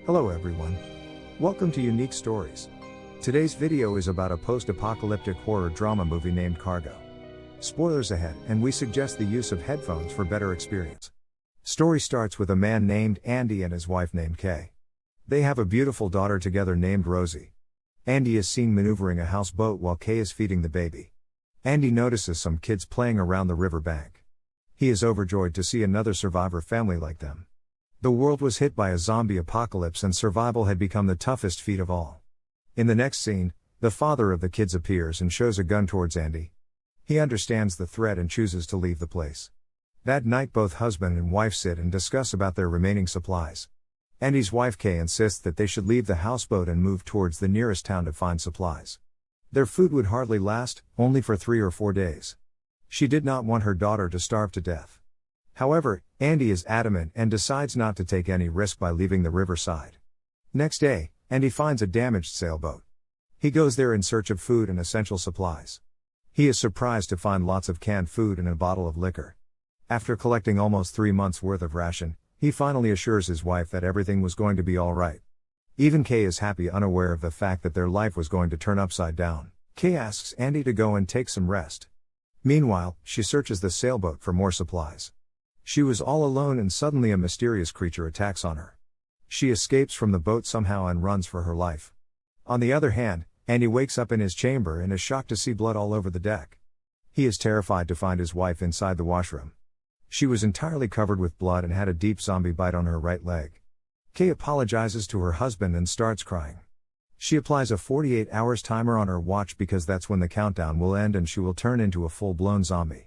Hello everyone. Welcome to Unique Stories. Today's video is about a post-apocalyptic horror drama movie named Cargo. Spoilers ahead, and we suggest the use of headphones for better experience. Story starts with a man named Andy and his wife named Kay. They have a beautiful daughter together named Rosie. Andy is seen maneuvering a houseboat while Kay is feeding the baby. Andy notices some kids playing around the river bank. He is overjoyed to see another survivor family like them. The world was hit by a zombie apocalypse and survival had become the toughest feat of all. In the next scene, the father of the kids appears and shows a gun towards Andy. He understands the threat and chooses to leave the place. That night both husband and wife sit and discuss about their remaining supplies. Andy's wife Kay insists that they should leave the houseboat and move towards the nearest town to find supplies. Their food would hardly last, only for 3 or 4 days. She did not want her daughter to starve to death. However, Andy is adamant and decides not to take any risk by leaving the riverside. Next day, Andy finds a damaged sailboat. He goes there in search of food and essential supplies. He is surprised to find lots of canned food and a bottle of liquor. After collecting almost 3 months' worth of ration, he finally assures his wife that everything was going to be all right. Even Kay is happy, unaware of the fact that their life was going to turn upside down. Kay asks Andy to go and take some rest. Meanwhile, she searches the sailboat for more supplies. She was all alone and suddenly a mysterious creature attacks on her. She escapes from the boat somehow and runs for her life. On the other hand, Andy wakes up in his chamber and is shocked to see blood all over the deck. He is terrified to find his wife inside the washroom. She was entirely covered with blood and had a deep zombie bite on her right leg. Kay apologizes to her husband and starts crying. She applies a 48 hours timer on her watch because that's when the countdown will end and she will turn into a full-blown zombie.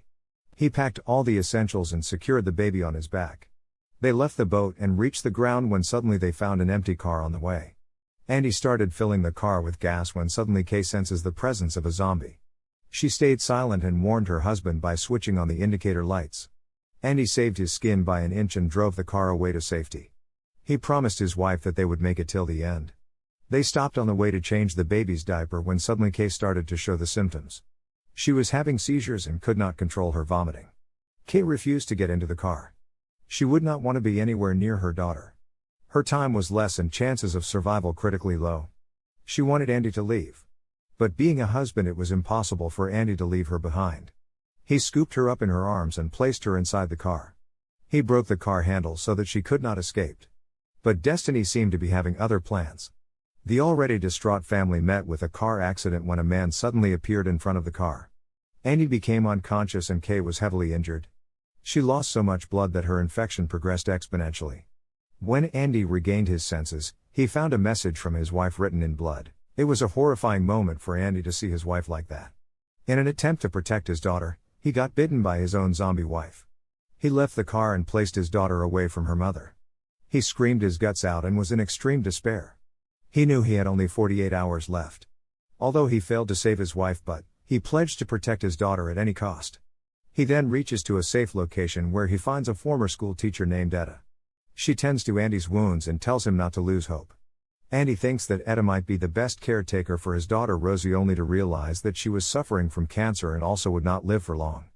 He packed all the essentials and secured the baby on his back. They left the boat and reached the ground when suddenly they found an empty car on the way. Andy started filling the car with gas when suddenly Kay senses the presence of a zombie. She stayed silent and warned her husband by switching on the indicator lights. Andy saved his skin by an inch and drove the car away to safety. He promised his wife that they would make it till the end. They stopped on the way to change the baby's diaper when suddenly Kay started to show the symptoms. She was having seizures and could not control her vomiting. Kay refused to get into the car. She would not want to be anywhere near her daughter. Her time was less and chances of survival critically low. She wanted Andy to leave. But being a husband, it was impossible for Andy to leave her behind. He scooped her up in her arms and placed her inside the car. He broke the car handle so that she could not escape. But destiny seemed to be having other plans. The already distraught family met with a car accident when a man suddenly appeared in front of the car. Andy became unconscious and Kay was heavily injured. She lost so much blood that her infection progressed exponentially. When Andy regained his senses, he found a message from his wife written in blood. It was a horrifying moment for Andy to see his wife like that. In an attempt to protect his daughter, he got bitten by his own zombie wife. He left the car and placed his daughter away from her mother. He screamed his guts out and was in extreme despair. He knew he had only 48 hours left. Although he failed to save his wife, but he pledged to protect his daughter at any cost. He then reaches to a safe location where he finds a former school teacher named Etta. She tends to Andy's wounds and tells him not to lose hope. Andy thinks that Etta might be the best caretaker for his daughter Rosie, only to realize that she was suffering from cancer and also would not live for long.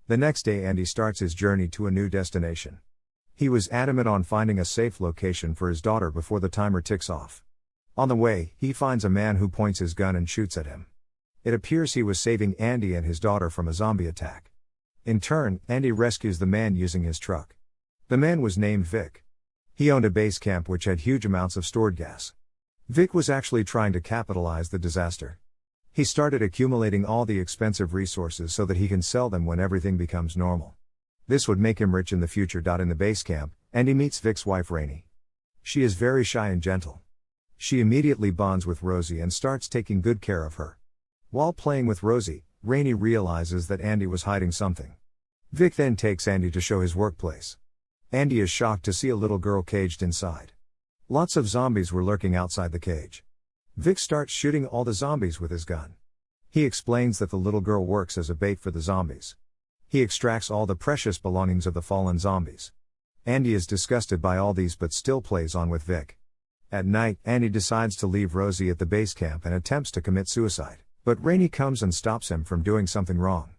The next day Andy starts his journey to a new destination. He was adamant on finding a safe location for his daughter before the timer ticks off. On the way, he finds a man who points his gun and shoots at him. It appears he was saving Andy and his daughter from a zombie attack. In turn, Andy rescues the man using his truck. The man was named Vic. He owned a base camp which had huge amounts of stored gas. Vic was actually trying to capitalize the disaster. He started accumulating all the expensive resources so that he can sell them when everything becomes normal. This would make him rich in the future. In the base camp, Andy meets Vic's wife Rainey. She is very shy and gentle. She immediately bonds with Rosie and starts taking good care of her. While playing with Rosie, Rainey realizes that Andy was hiding something. Vic then takes Andy to show his workplace. Andy is shocked to see a little girl caged inside. Lots of zombies were lurking outside the cage. Vic starts shooting all the zombies with his gun. He explains that the little girl works as a bait for the zombies. He extracts all the precious belongings of the fallen zombies. Andy is disgusted by all these but still plays on with Vic. At night, Andy decides to leave Rosie at the base camp and attempts to commit suicide, but Rainey comes and stops him from doing something wrong.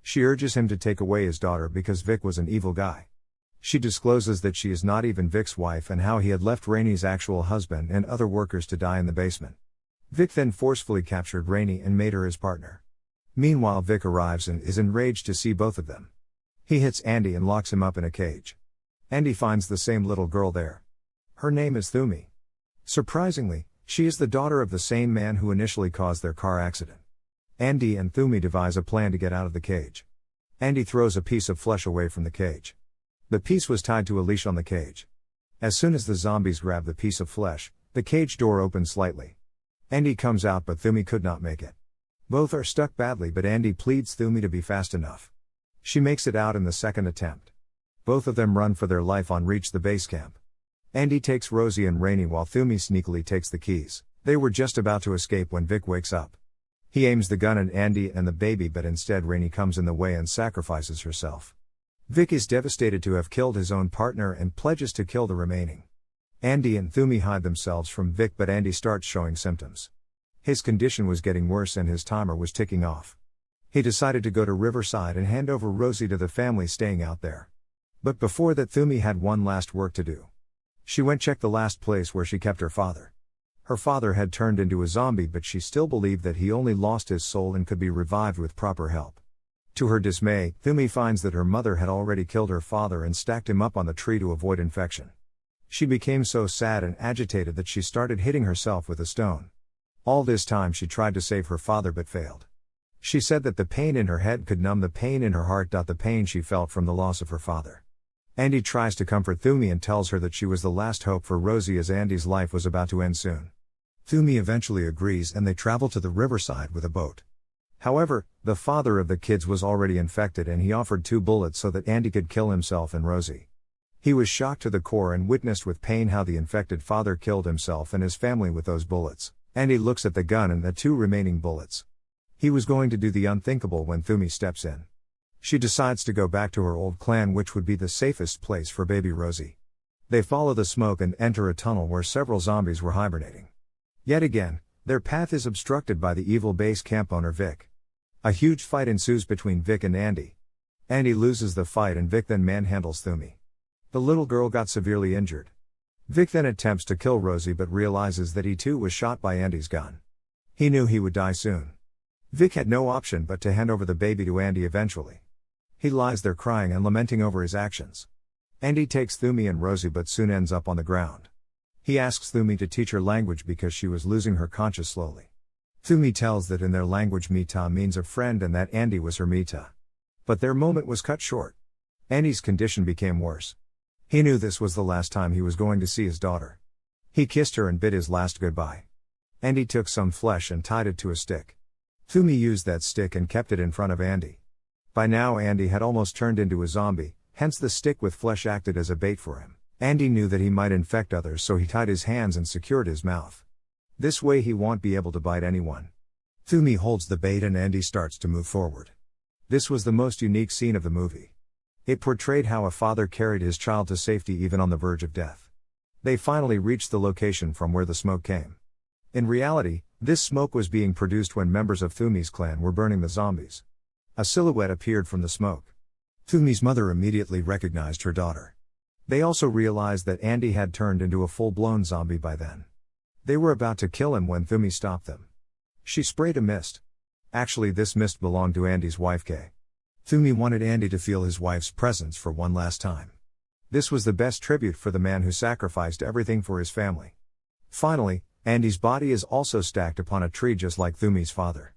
She urges him to take away his daughter because Vic was an evil guy. She discloses that she is not even Vic's wife and how he had left Rainey's actual husband and other workers to die in the basement. Vic then forcefully captured Rainey and made her his partner. Meanwhile, Vic arrives and is enraged to see both of them. He hits Andy and locks him up in a cage. Andy finds the same little girl there. Her name is Thumi. Surprisingly, she is the daughter of the same man who initially caused their car accident. Andy and Thumi devise a plan to get out of the cage. Andy throws a piece of flesh away from the cage. The piece was tied to a leash on the cage. As soon as the zombies grab the piece of flesh, the cage door opens slightly. Andy comes out, but Thumi could not make it. Both are stuck badly, but Andy pleads Thumi to be fast enough. She makes it out in the second attempt. Both of them run for their life on reach the base camp. Andy takes Rosie and Rainey while Thumi sneakily takes the keys. They were just about to escape when Vic wakes up. He aims the gun at Andy and the baby, but instead Rainey comes in the way and sacrifices herself. Vic is devastated to have killed his own partner and pledges to kill the remaining. Andy and Thumi hide themselves from Vic, but Andy starts showing symptoms. His condition was getting worse and his timer was ticking off. He decided to go to Riverside and hand over Rosie to the family staying out there. But before that, Thumi had one last work to do. She went check the last place where she kept her father. Her father had turned into a zombie, but she still believed that he only lost his soul and could be revived with proper help. To her dismay, Thumi finds that her mother had already killed her father and stacked him up on the tree to avoid infection. She became so sad and agitated that she started hitting herself with a stone. All this time she tried to save her father but failed. She said that the pain in her head could numb the pain in her heart. The pain she felt from the loss of her father. Andy tries to comfort Thumi and tells her that she was the last hope for Rosie, as Andy's life was about to end soon. Thumi eventually agrees and they travel to the riverside with a boat. However, the father of the kids was already infected and he offered 2 bullets so that Andy could kill himself and Rosie. He was shocked to the core and witnessed with pain how the infected father killed himself and his family with those bullets. Andy looks at the gun and the 2 remaining bullets. He was going to do the unthinkable when Thumi steps in. She decides to go back to her old clan, which would be the safest place for baby Rosie. They follow the smoke and enter a tunnel where several zombies were hibernating. Yet again, their path is obstructed by the evil base camp owner Vic. A huge fight ensues between Vic and Andy. Andy loses the fight and Vic then manhandles Thumi. The little girl got severely injured. Vic then attempts to kill Rosie but realizes that he too was shot by Andy's gun. He knew he would die soon. Vic had no option but to hand over the baby to Andy eventually. He lies there crying and lamenting over his actions. Andy takes Thumi and Rosie but soon ends up on the ground. He asks Thumi to teach her language because she was losing her conscience slowly. Thumi tells that in their language Mita means a friend and that Andy was her Mita. But their moment was cut short. Andy's condition became worse. He knew this was the last time he was going to see his daughter. He kissed her and bid his last goodbye. Andy took some flesh and tied it to a stick. Thumi used that stick and kept it in front of Andy. By now Andy had almost turned into a zombie, hence the stick with flesh acted as a bait for him. Andy knew that he might infect others, so he tied his hands and secured his mouth. This way he won't be able to bite anyone. Thumi holds the bait and Andy starts to move forward. This was the most unique scene of the movie. It portrayed how a father carried his child to safety even on the verge of death. They finally reached the location from where the smoke came. In reality, this smoke was being produced when members of Thumi's clan were burning the zombies. A silhouette appeared from the smoke. Thumi's mother immediately recognized her daughter. They also realized that Andy had turned into a full-blown zombie by then. They were about to kill him when Thumi stopped them. She sprayed a mist. Actually, this mist belonged to Andy's wife Kay. Thumi wanted Andy to feel his wife's presence for one last time. This was the best tribute for the man who sacrificed everything for his family. Finally, Andy's body is also stacked upon a tree just like Thumi's father.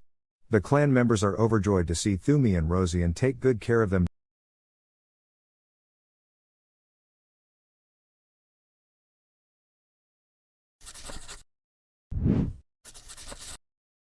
The clan members are overjoyed to see Thumi and Rosie and take good care of them